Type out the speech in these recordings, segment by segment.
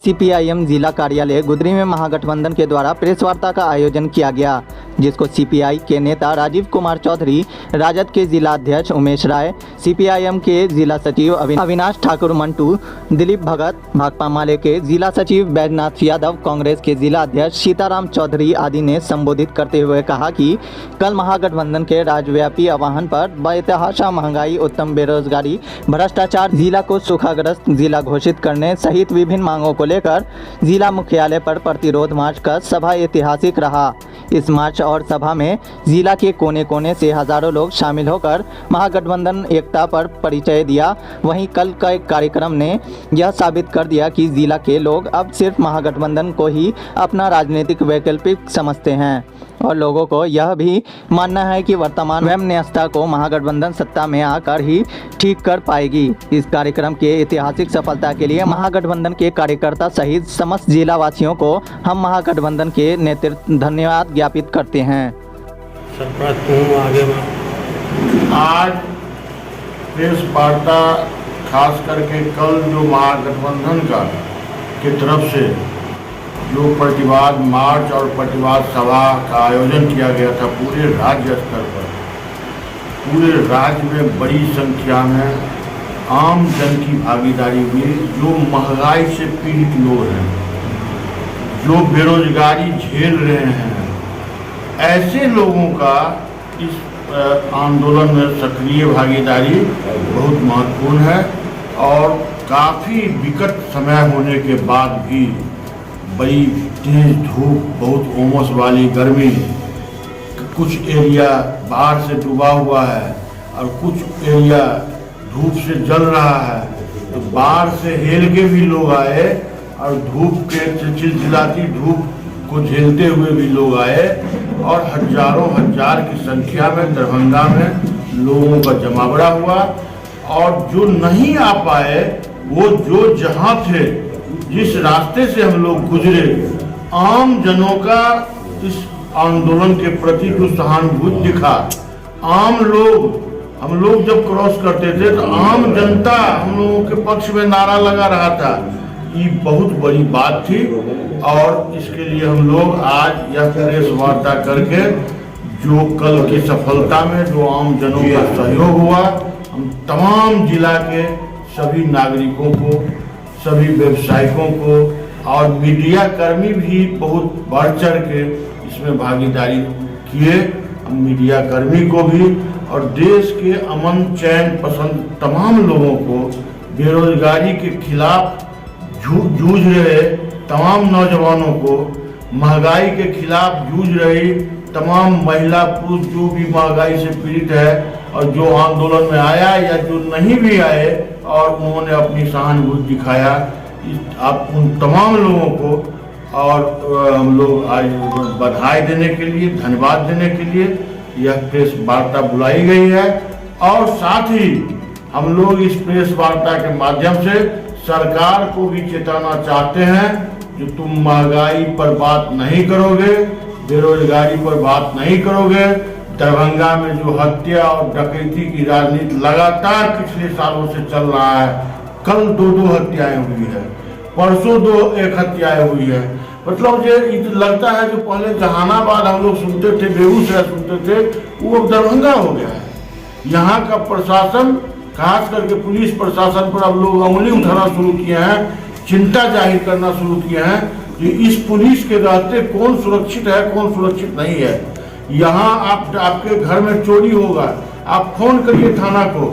CPIM जिला कार्यालय गुदरी में महागठबंधन के द्वारा प्रेस वार्ता का आयोजन किया गया, जिसको सीपीआई के नेता राजीव कुमार चौधरी, राजद के जिला अध्यक्ष उमेश राय, सीपीआईएम के जिला सचिव अविनाश ठाकुर मंटू, दिलीप भगत, भाकपा माले के जिला सचिव बैजनाथ यादव, कांग्रेस के जिला अध्यक्ष सीताराम चौधरी आदि ने संबोधित करते हुए कहा कि कल महागठबंधन के राज्यव्यापी आह्वान पर बेतहाशा महंगाई, उत्तम बेरोजगारी, भ्रष्टाचार, जिला को सूखाग्रस्त जिला घोषित करने सहित विभिन्न मांगों को लेकर जिला मुख्यालय पर प्रतिरोध मार्च का सभा ऐतिहासिक रहा। इस मार्च और सभा में जिला के कोने कोने से हजारों लोग शामिल होकर महागठबंधन एकता पर परिचय दिया। वहीं कल का कार्यक्रम ने यह साबित कर दिया कि जिला के लोग अब सिर्फ महागठबंधन को ही अपना राजनीतिक वैकल्पिक समझते हैं और लोगों को यह भी मानना है कि वर्तमान वैमनस्यता को महागठबंधन सत्ता में आकर ही ठीक कर पाएगी। इस कार्यक्रम के ऐतिहासिक सफलता के लिए महागठबंधन के कार्यकर्ता सहित समस्त जिला वासियों को हम महागठबंधन के नेतृत्व धन्यवाद ज्ञापित करते हैं। आज प्रेस वार्ता खास करके कल जो महागठबंधन की तरफ से जो प्रतिवाद मार्च और प्रतिवाद सभा का आयोजन किया गया था पूरे राज्य स्तर पर, पूरे राज्य में बड़ी संख्या में आम जन की भागीदारी हुई। जो महंगाई से पीड़ित लोग हैं, जो बेरोजगारी झेल रहे हैं, ऐसे लोगों का इस आंदोलन में सक्रिय भागीदारी बहुत महत्वपूर्ण है। और काफ़ी विकट समय होने के बाद भी बड़ी तेज धूप, बहुत उमस वाली गर्मी, कुछ एरिया बाढ़ से डूबा हुआ है और कुछ एरिया धूप से जल रहा है, तो बाढ़ से हिल के भी लोग आए और धूप के चिलचिलाती धूप को झेलते हुए भी लोग आए और हजारों हजार की संख्या में दरभंगा में लोगों का जमावड़ा हुआ। और जो नहीं आ पाए वो जो जहां थे, जिस रास्ते से हम लोग गुजरे, आम जनों का इस आंदोलन के प्रति जो सहानुभूति दिखा, आम लोग, हम लोग जब क्रॉस करते थे तो आम जनता हम लोगों के पक्ष में नारा लगा रहा था, ये बहुत बड़ी बात थी। और इसके लिए हम लोग आज यह प्रेस वार्ता करके जो कल की सफलता में जो आम जनों का सहयोग हुआ, हम तमाम जिला के सभी नागरिकों को, सभी व्यवसायिकों को और मीडिया कर्मी भी बहुत बढ़ चढ़ के इसमें भागीदारी किए। हम मीडिया कर्मी को भी और देश के अमन चैन पसंद तमाम लोगों को, बेरोजगारी के खिलाफ जूझ रहे तमाम नौजवानों को, महंगाई के खिलाफ जूझ रही तमाम महिला पुरुष जो भी महंगाई से पीड़ित है और जो आंदोलन में आया या जो नहीं भी आए और उन्होंने अपनी सहानुभूति दिखाया, आप उन तमाम लोगों को और हम लोग आज बधाई देने के लिए, धन्यवाद देने के लिए यह प्रेस वार्ता बुलाई गई है। और साथ ही हम लोग इस प्रेस वार्ता के माध्यम से सरकार को भी चेताना चाहते हैं कि तुम महंगाई पर बात नहीं करोगे, बेरोजगारी पर बात नहीं करोगे, दरभंगा में जो हत्या और डकैती की राजनीति लगातार पिछले सालों से चल रहा है, कल 2 हत्याएं हुई है, परसों 1 हत्याएं हुई है। मतलब ये लगता है जो पहले जहानाबाद हम लोग सुनते थे, बेगूसराय सुनते थे, वो दरभंगा हो गया है। यहाँ का प्रशासन, खास करके पुलिस प्रशासन पर अब लोग अंगुली उठाना शुरू किए हैं, चिंता जाहिर करना शुरू किए हैं कि इस पुलिस के रहते कौन सुरक्षित है, कौन सुरक्षित नहीं है। यहाँ आपके घर में चोरी होगा, आप फोन करिए थाना को,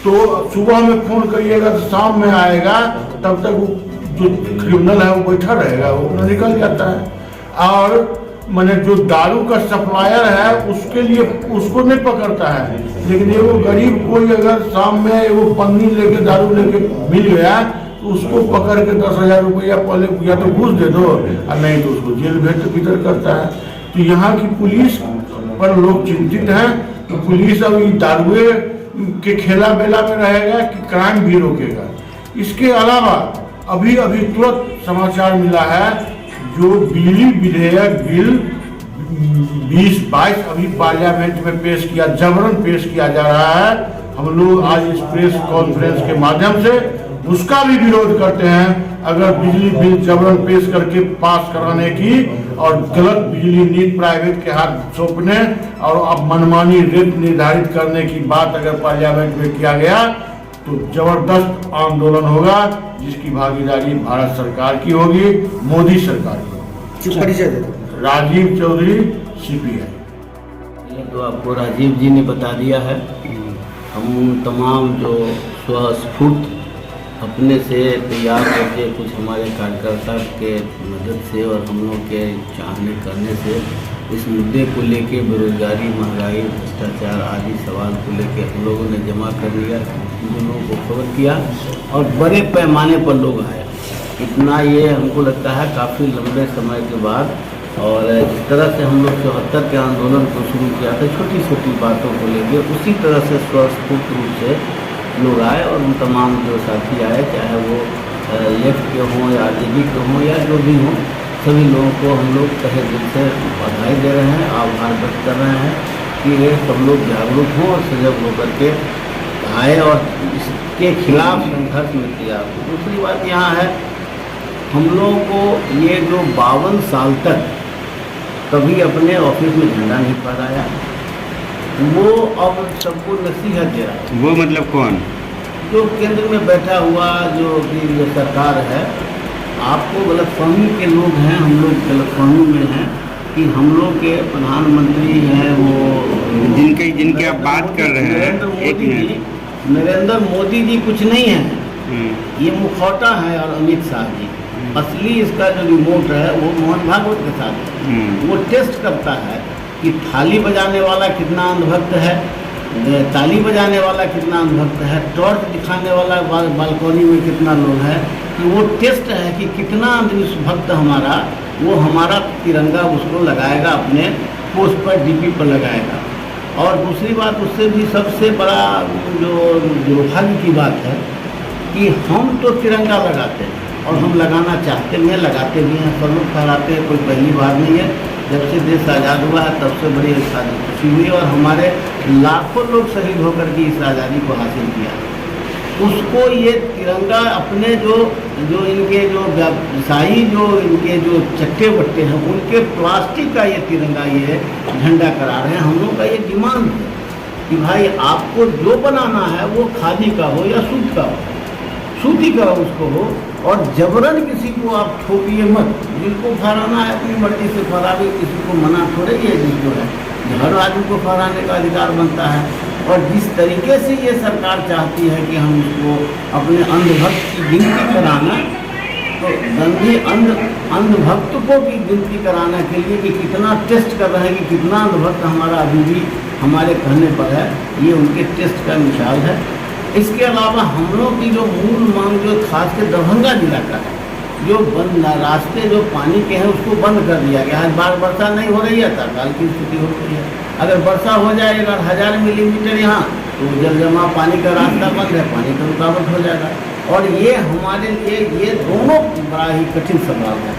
तो सुबह में फोन करिएगा तो शाम में आएगा, तब तक वो जो क्रिमिनल है वो बैठा रहेगा, वो अपना निकल जाता है। और मैंने जो दारू का सप्लायर है उसके लिए उसको नहीं पकड़ता है, लेकिन ये वो गरीब कोई अगर शाम में वो पन्नी लेके दारू लेके मिल गया तो उसको पकड़ के 10,000 रुपया पहले या तो घूस दे दो और नहीं तो उसको जेल भीतर करता है। तो यहाँ की पुलिस पर लोग चिंतित हैं कि पुलिस अब दारुए के खेला बेला में रहेगा कि क्राइम भी रोकेगा। इसके अलावा अभी तुरंत समाचार मिला है, जो बिजली विधेयक बिल 2022 अभी पार्लियामेंट में पेश किया, जबरन पेश किया जा रहा है। हम लोग आज इस प्रेस कॉन्फ्रेंस के माध्यम से उसका भी विरोध करते हैं। अगर बिजली बिल जबरन पेश करके पास कराने की और गलत बिजली नीति प्राइवेट के हाथ सौंपने और अब मनमानी रेट निर्धारित करने की बात अगर पार्लियामेंट में किया गया तो जबरदस्त आंदोलन होगा, जिसकी भागीदारी भारत सरकार की होगी, मोदी सरकार की होगी। परिचय दे दो। राजीव चौधरी, CPI। ये तो आपको राजीव जी ने बता दिया है। हम तमाम जो स्वस्फूर्त अपने से तैयार करके कुछ हमारे कार्यकर्ता के मदद से और हम लोग के चाहने करने से इस मुद्दे को लेके बेरोजगारी, महंगाई, भ्रष्टाचार आदि सवाल को लेके हम लोगों ने जमा कर लिया, लोगों को खबर किया और बड़े पैमाने पर लोग आए। इतना ये हमको लगता है काफ़ी लंबे समय के बाद। और जिस तरह से हम लोग 74 के आंदोलन को शुरू किया था छोटी छोटी बातों को लेके, उसी तरह से स्वस्फूर्त रूप से लोग आए और उन तमाम जो साथी आए, चाहे वो लेफ्ट के हों या RJD के हों या जो भी हों, सभी लोगों को हम लोग तहे दिल से बधाई दे रहे हैं, आभार व्यक्त कर रहे हैं कि ये सब लोग जागरूक हों और सजग होकर के आए और इसके खिलाफ संघर्ष में तैयार हो। दूसरी बात यहाँ है, हम लोगों को ये जो 52 साल तक कभी अपने ऑफिस में झंडा नहीं फहराया, वो अब सबको नसीहत दे रहा है। वो मतलब कौन? जो केंद्र में बैठा हुआ जो भी सरकार है, आपको गलतफहमी के लोग हैं, हम लोग गलतफहमी में हैं कि हम लोग के प्रधानमंत्री हैं वो जिनके आप बात कर रहे हैं, नरेंद्र मोदी जी कुछ नहीं है, ये मुखौटा है और अमित शाह जी। असली इसका जो रिमोट है वो मोहन भागवत के साथ है। वो टेस्ट करता है कि थाली बजाने वाला कितना अंधभक्त है, ताली बजाने वाला कितना अंधभक्त है, टॉर्च दिखाने वाला बालकनी में कितना लोग है, कि वो टेस्ट है कि कितना अंधभक्त हमारा, वो हमारा तिरंगा उसको लगाएगा, अपने पोस्ट पर DP पर लगाएगा। और दूसरी बात, उससे भी सबसे बड़ा जो दुर्भाग्य की बात है कि हम तो तिरंगा लगाते हैं और हम लगाना चाहते हैं, लगाते भी हैं, सब लोग फहराते हैं, कोई पहली बार नहीं है। जब से देश आज़ाद हुआ है तब से बड़ी खुशी हुई और हमारे लाखों लोग शहीद होकर के इस आज़ादी को हासिल किया। उसको ये तिरंगा अपने जो इनके जो व्यवसायी जो इनके जो चट्टे बट्टे हैं, उनके प्लास्टिक का ये तिरंगा ये झंडा करा रहे हैं। हम लोग का ये डिमांड है कि भाई आपको जो बनाना है वो खादी का हो या सूत का हो, सूती का उसको हो, और जबरन किसी को आप ठोकिए मत। जिनको फहराना है अपनी मर्जी से फहरावे, किसी को मना थोड़े ही है। जिसको है हर आदमी को फहराने का अधिकार बनता है। और जिस तरीके से ये सरकार चाहती है कि हम इसको अपने अंधभक्त की गिनती कराना, तो गंदी अंधभक्त को की गिनती कराने के लिए कि कितना टेस्ट कर रहे हैं कि कितना अंधभक्त हमारा अभी भी हमारे कहने पर है, ये उनके टेस्ट का मिसाल है। इसके अलावा हम लोग की जो मूल मांग जो खास के दरभंगा जिला का है, जो बंद रास्ते जो पानी के हैं उसको बंद कर दिया गया है। बार वर्षा नहीं हो रही है, तरकाल की स्थिति हो रही है। अगर वर्षा हो जाएगा 1000 मिलीमीटर यहाँ, तो जल जमा पानी का रास्ता बंद है, पानी का रुकावट हो जाएगा। और ये हमारे लिए ये दोनों बड़ा ही कठिन सवाल है।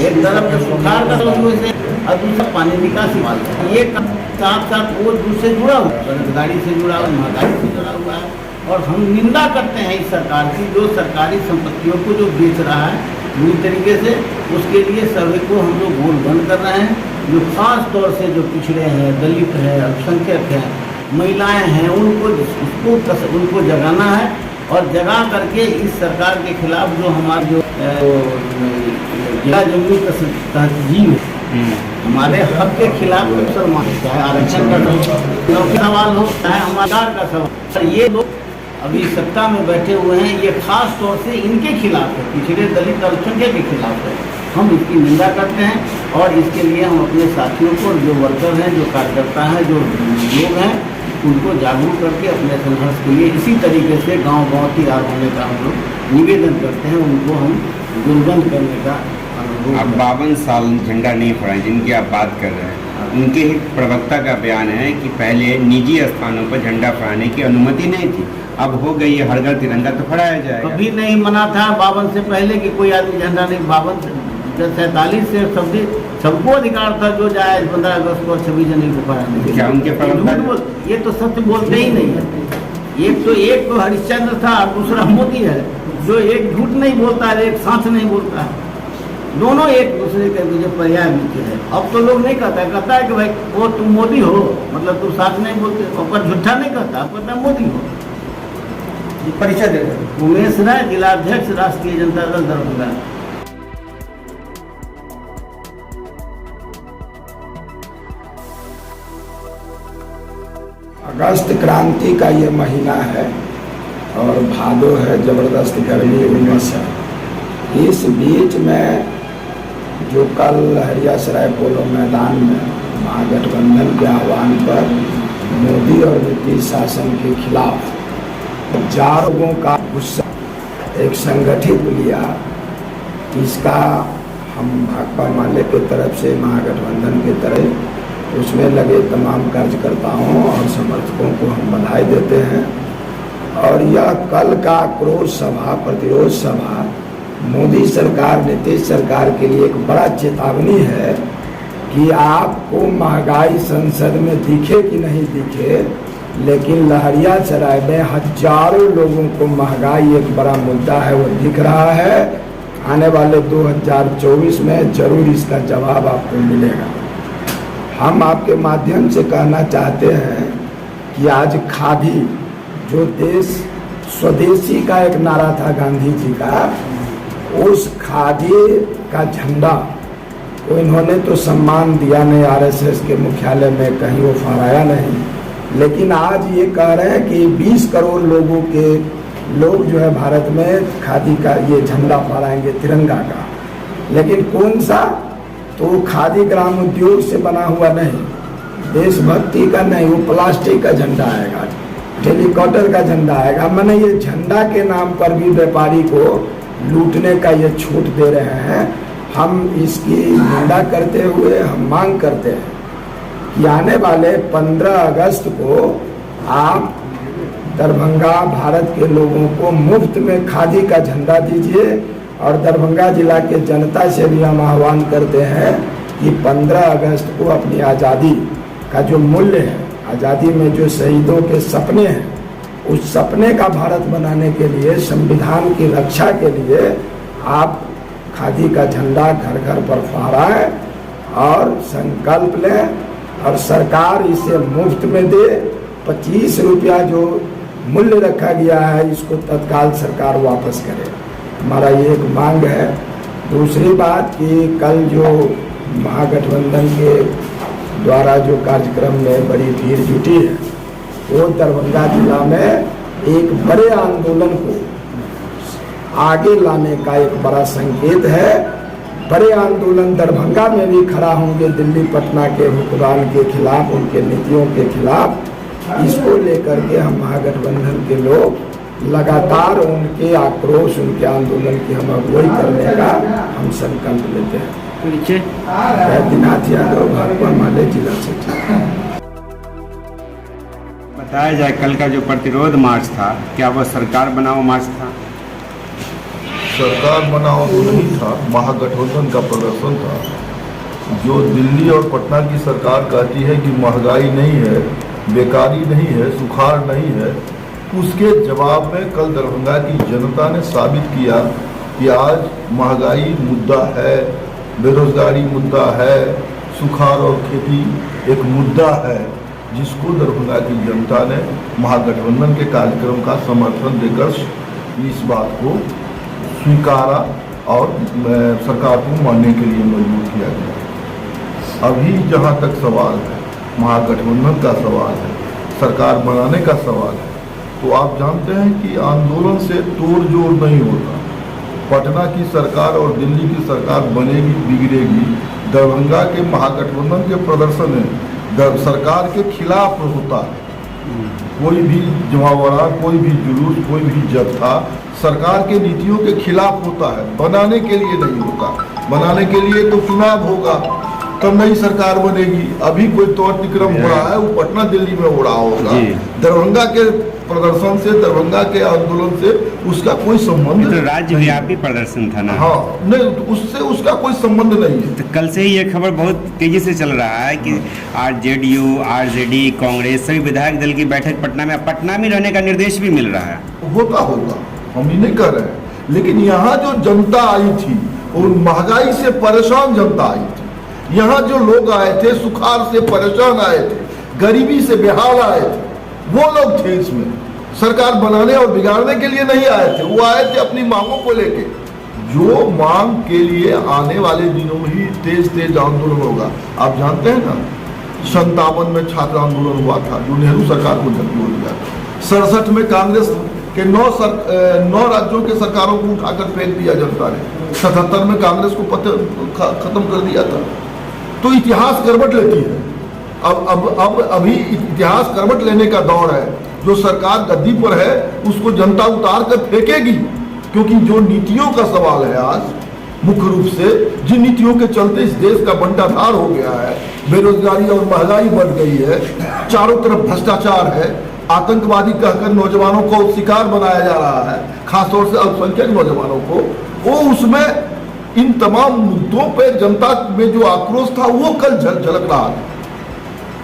एक तरफ जो सुखाड़ का से और दूसरा पानी निकासी वाल है। ये साथ साथ वो दूसरे जुड़ा हुआ है, बेरोजगारी से जुड़ा हुआ, महंगाई से जुड़ा हुआ है। और हम निंदा करते हैं इस सरकार की, जो सरकारी संपत्तियों को जो बेच रहा है पूरी तरीके से। उसके लिए सभी को हम लोग वोट बंद कर रहे हैं। जो खास तौर से जो पिछड़े हैं, दलित हैं, अल्पसंख्यक हैं, महिलाएं हैं, उनको जगाना है और जगा करके इस सरकार के खिलाफ जो हमारे जो जमीनी तहजीब हमारे हक के खिलाफ मुसलमान, चाहे आरक्षण का सवाल हो, चाहे हमारा का सवाल, ये लोग अभी सत्ता में बैठे हुए हैं, ये खास तौर से इनके खिलाफ है, पिछड़े दलित अल्पसंख्यक के खिलाफ है। हम इसकी निंदा करते हैं और इसके लिए हम अपने साथियों को, जो वर्कर हैं, जो कार्यकर्ता हैं, जो लोग हैं, उनको जागरूक करके अपने संघर्ष के लिए इसी तरीके से गांव-गांव तैयार होने का हम लोग निवेदन करते हैं। उनको हम गुलबंद करने का अनुरोध। अब 52 साल झंडा नहीं फहराए जिनकी आप बात कर रहे हैं, उनके ही प्रवक्ता का बयान है कि पहले निजी स्थानों पर झंडा फहराने की अनुमति नहीं थी, अब हो गई है, हर घर तिरंगा तो फहराया जाएगा। कभी नहीं मना था 52 से पहले कि कोई आदमी झंडा नहीं। 47 से सबको अधिकार था जो जाए 15 अगस्त को 26 जनवरी को कराने के लिए। क्या उनके प्रवक्ता झूठ बोल- ये तो सत्य बोलते ही नहीं है। एक तो हरिश्चंद्र था और दूसरा मोदी है, जो एक झूठ नहीं बोलता है, एक सच नहीं बोलता है। दोनों एक दूसरे के जो पर्याय मिलते हैं। अब तो लोग नहीं कहता है कि भाई वो तुम मोदी हो, मतलब तुम सच नहीं बोलते, और झूठा नहीं कहता, कहता मोदी हो। परिचय देते। उमेश राय, जिलाध्यक्ष, राष्ट्रीय जनता दल दरभंगा। अगस्त क्रांति का ये महीना है और भादो है, जबरदस्त गर्मी उमस है। इस बीच में जो कल लहरियासराय पोलो मैदान में महागठबंधन के आह्वान पर मोदी और नीतीश शासन के खिलाफ 4 लोगों का गुस्सा एक संगठित लिया, इसका हम भाकपा माले की तरफ से, महागठबंधन की तरफ उसमें लगे तमाम कार्यकर्ताओं और समर्थकों को हम बधाई देते हैं। और यह कल का आक्रोश सभा, प्रतिरोध सभा मोदी सरकार, नीतीश सरकार के लिए एक बड़ा चेतावनी है कि आपको महंगाई संसद में दिखे कि नहीं दिखे, लेकिन लहरियासराय में हजारों लोगों को महंगाई एक बड़ा मुद्दा है, वो दिख रहा है। आने वाले 2024 में जरूर इसका जवाब आपको मिलेगा। हम आपके माध्यम से कहना चाहते हैं कि आज खादी, जो देश स्वदेशी का एक नारा था गांधी जी का, उस खादी का झंडा को इन्होंने तो सम्मान दिया नहीं, आरएसएस के मुख्यालय में कहीं वो फहराया नहीं, लेकिन आज ये कह रहे हैं कि 20 करोड़ लोग जो है भारत में खादी का ये झंडा फहराएंगे, तिरंगा का। लेकिन कौन सा? तो खादी ग्राम उद्योग से बना हुआ नहीं, देशभक्ति का नहीं, वो प्लास्टिक का झंडा आएगा, हेलीकॉप्टर का झंडा आएगा। मैंने ये झंडा के नाम पर भी व्यापारी को लूटने का ये छूट दे रहे हैं। हम इसकी निंदा करते हुए हम मांग करते हैं कि आने वाले 15 अगस्त को आप दरभंगा भारत के लोगों को मुफ्त में खादी का झंडा दीजिए। और दरभंगा जिला के जनता से भी हम आह्वान करते हैं कि 15 अगस्त को अपनी आज़ादी का जो मूल्य है, आज़ादी में जो शहीदों के सपने हैं, उस सपने का भारत बनाने के लिए, संविधान की रक्षा के लिए आप खादी का झंडा घर घर पर फहराएं और संकल्प लें और सरकार इसे मुफ्त में दे। 25 रुपया जो मूल्य रखा गया है, इसको तत्काल सरकार वापस करे। हमारा ये एक मांग है। दूसरी बात कि कल जो महागठबंधन के द्वारा जो कार्यक्रम में बड़ी भीड़ जुटी है, वो दरभंगा जिला में एक बड़े आंदोलन को आगे लाने का एक बड़ा संकेत है। बड़े आंदोलन दरभंगा में भी खड़ा होंगे दिल्ली पटना के हुक्मरान के खिलाफ, उनके नीतियों के खिलाफ। इसको लेकर के हम महागठबंधन के लोग लगातार उनके आक्रोश, उनके आंदोलन की हम अगुवाई करने का हम संकल्प लेते हैं। बैद्यनाथ यादव, भाकपा माले, जिला सचिव। बताया जाए कल का जो प्रतिरोध मार्च था, क्या वो सरकार बनाओ मार्च था? सरकार बनाओ तो नहीं था, महागठबंधन का प्रदर्शन था। जो दिल्ली और पटना की सरकार कहती है कि महंगाई नहीं है, बेकारी नहीं है, सुखाड़ नहीं है, उसके जवाब में कल दरभंगा की जनता ने साबित किया कि आज महंगाई मुद्दा है, बेरोजगारी मुद्दा है, सुखाड़ और खेती एक मुद्दा है, जिसको दरभंगा की जनता ने महागठबंधन के कार्यक्रम का समर्थन देकर इस बात को स्वीकारा और सरकार को मानने के लिए मजबूर किया गया। अभी जहाँ तक सवाल है, महागठबंधन का सवाल है, सरकार बनाने का सवाल है, तो आप जानते हैं कि आंदोलन से तोड़ जोड़ नहीं होता। पटना की सरकार और दिल्ली की सरकार बनेगी, बिगड़ेगी, दरभंगा के महागठबंधन के प्रदर्शन है सरकार के खिलाफ होता है। कोई भी जमावड़ा, कोई भी जुलूस, कोई भी जत्था सरकार के नीतियों के खिलाफ होता है, बनाने के लिए नहीं होता। बनाने के लिए तो चुनाव होगा, तब नई सरकार बनेगी। अभी कोई तौर तिक्रम हो रहा है, वो पटना दिल्ली में हो रहा होगा। जी। दरभंगा के प्रदर्शन से, दरभंगा के आंदोलन से उसका कोई संबंध तो राज्यव्यापी प्रदर्शन था ना। हाँ, नहीं, उससे उसका कोई संबंध नहीं है। तो कल से ही ये खबर बहुत तेजी से चल रहा है कि आरजेडीयू, आरजेडी, कांग्रेस सभी विधायक दल की बैठक पटना में रहने का निर्देश भी मिल रहा है। होगा, हम ये नहीं कर रहे हैं, लेकिन यहाँ जो जनता आई थी और महंगाई से परेशान जनता आई थी, यहाँ जो लोग आए थे सुखाड़ से परेशान आए थे, गरीबी से बेहाल आए थे, वो लोग थे इसमें। सरकार बनाने और बिगाड़ने के लिए नहीं आए थे, वो आए थे अपनी मांगों को लेके। जो मांग के लिए आने वाले दिनों में ही तेज आंदोलन होगा। आप जानते हैं ना, 57 में छात्र आंदोलन हुआ था जो नेहरू सरकार को झटका दिया। 67 में कांग्रेस के 9 राज्यों के सरकारों को उठाकर फेंक दिया जनता ने। 77 में कांग्रेस को खत्म कर दिया था। तो इतिहास करवट लेती है। अब अभी इतिहास करवट लेने का दौर है। जो सरकार गद्दी पर है उसको जनता उतार कर फेंकेगी, क्योंकि जो नीतियों का सवाल है आज मुख्य रूप से, जिन नीतियों के चलते इस देश का बंटाधार हो गया है, बेरोजगारी और महंगाई बढ़ गई है, चारों तरफ भ्रष्टाचार है, आतंकवादी कहकर नौजवानों को शिकार बनाया जा रहा है, खासतौर से अल्पसंख्यक नौजवानों को। वो उसमें इन तमाम मुद्दों पे जनता में जो आक्रोश था वो कल झलक रहा था।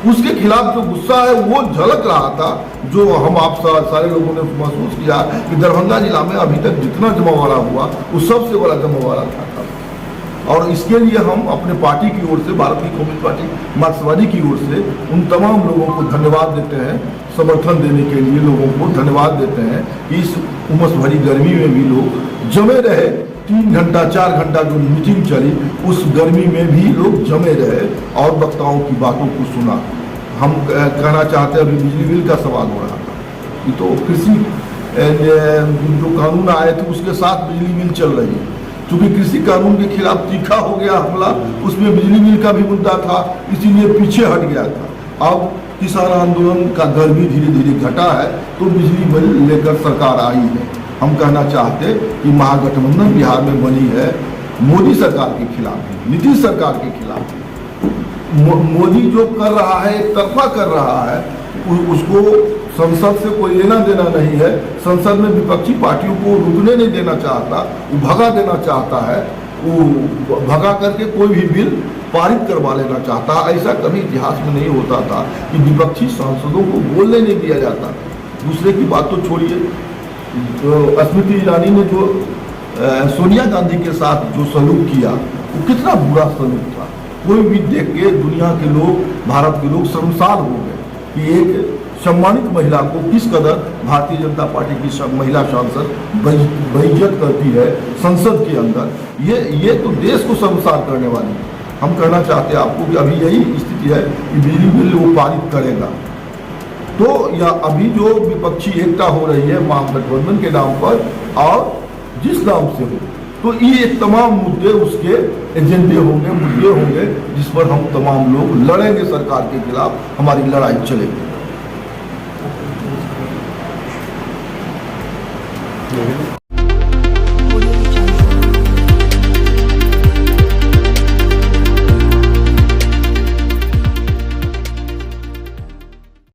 उसके खिलाफ जो गुस्सा है वो झलक रहा था, जो हम आप सारे लोगों ने महसूस किया कि दरभंगा जिला में अभी तक जितना जमावड़ा हुआ वो सबसे बड़ा जमावड़ा था। और इसके लिए हम अपने पार्टी की ओर से, भारतीय कम्युनिस्ट पार्टी मार्क्सवादी की ओर से उन तमाम लोगों को धन्यवाद देते हैं, समर्थन देने के लिए लोगों को धन्यवाद देते हैं कि इस उमस भरी गर्मी में भी लोग जमे रहे। 3 घंटा 4 घंटा जो मीटिंग चली उस गर्मी में भी लोग जमे रहे और वक्ताओं की बातों को सुना। हम कहना चाहते हैं, अभी बिजली बिल का सवाल हो रहा था, ये तो कृषि जो कानून आए थे उसके साथ बिजली बिल चल रही है। चूंकि कृषि कानून के खिलाफ तीखा हो गया हमला, उसमें बिजली बिल का भी मुद्दा था, इसीलिए पीछे हट गया था। अब किसान आंदोलन का दर भी धीरे धीरे घटा है, तो बिजली बिल लेकर सरकार आई है। हम कहना चाहते कि महागठबंधन बिहार में बनी है मोदी सरकार के खिलाफ, नीतीश सरकार के खिलाफ। मोदी जो कर रहा है, एक तरफा कर रहा है, उसको संसद से कोई लेना देना नहीं है। संसद में विपक्षी पार्टियों को रुकने नहीं देना चाहता, वो भगा देना चाहता है, वो भगा करके कोई भी बिल पारित करवा लेना चाहता है। ऐसा कभी इतिहास में नहीं होता था कि विपक्षी सांसदों को बोलने नहीं दिया जाता। दूसरे की बात तो छोड़िए, स्मृति ईरानी ने जो सोनिया गांधी के साथ जो सलूक किया वो कितना बुरा सलूक था। कोई भी देख के दुनिया के लोग, भारत के लोग शर्मसार हो गए कि एक सम्मानित महिला को किस कदर भारतीय जनता पार्टी की महिला सांसद बेइज्जत करती है संसद के अंदर। ये तो देश को शर्मसार करने वाली है। हम कहना चाहते हैं आपको कि अभी यही स्थिति है कि बिजली बिल वो पारित करेगा। तो या अभी जो विपक्षी एकता हो रही है महागठबंधन के नाम पर और जिस नाम से हो, तो ये तमाम मुद्दे उसके एजेंडे होंगे, मुद्दे होंगे जिस पर हम तमाम लोग लड़ेंगे। सरकार के खिलाफ हमारी लड़ाई चलेगी।